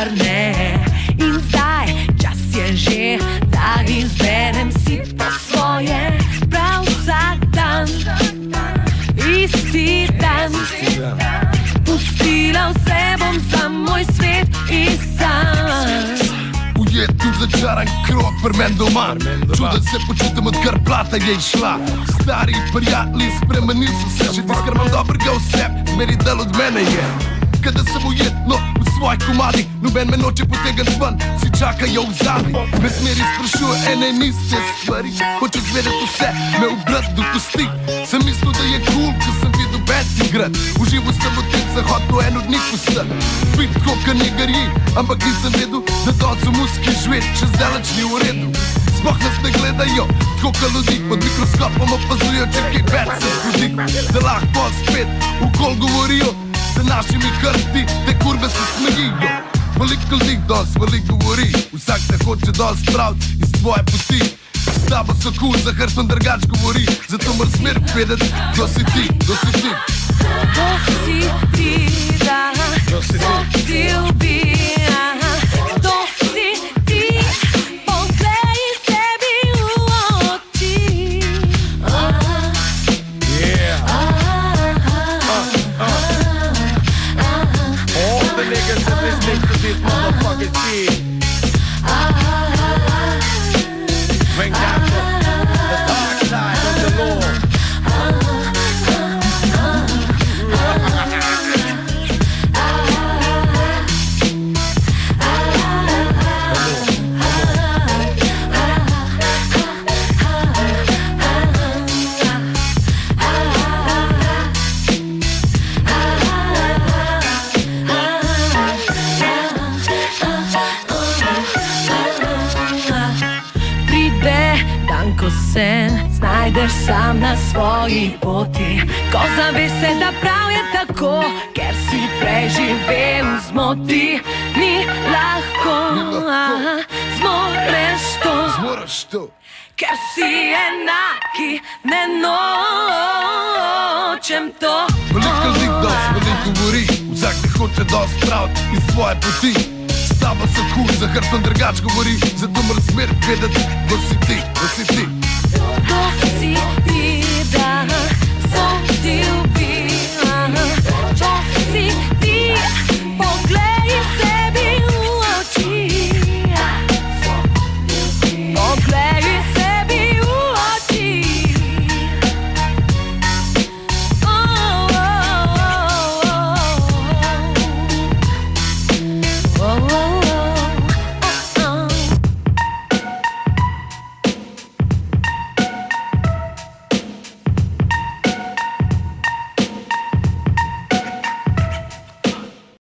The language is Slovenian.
mar ne. In zdaj čas je že, da izberem si po svoje. Prav vsak dan, isti dan, pustila vse bom za moj svet in sam. Ujet v začaran krog, pri men doma. Čudno se počutim, odkar plata je išla. Stari prijatelji, spremenil so se. Že tiskar imam dobrega vse, zmeri del od mene je. Kada sem ujet, no, v svoj komadi, noben me noče potegan ven, si čakajo v zadnji. Me smeri sprašuje ene in iste stvari. Hoče zvedeti vse, me ubrat do kosti. Sem mislil, da je cool, ko sem videl band igrat. Užival sem v tem, sem hotel en od njih postat. Bit koka negarji, ampak nisem vedel, da docu muski žvet, če zdaleč ni v redu. Sploh nas ne gledajo, koka ljudi, pod mikroskopom opazujo, če kaj več se zgodi. Da lahko spet okol govorijo, za našimi krti, te kurve se smejijo. Veliko ljudi danes veliko govori, vsak te hoče dosti spraviti iz tvoje poti. S tabo so cool, za hrbtom drugač govori, zato moraš smer vedeti, kdo si ti, kdo si ti. Kdo si ti, da hotil bi, kdo si ti, poglej sebi v oči. All the niggas that listen to this motherfucking shit. Bring down the dark side of the Lord. Ko se znajdeš sam na svoji poti, ko zaveš se, da prav je tako, ker si preživel v zmoti. Ni lahko, zmoreš to, ker si enaki, ne nočem to. Veliko ljudi dosti veliko govori, vsak te hoče dosti spraviti iz svoje poti. S tabo so cool, za hrbtom drugač govori, zato moraš smer vedeti, kdo si ti, kdo si ti. Kdo si ti?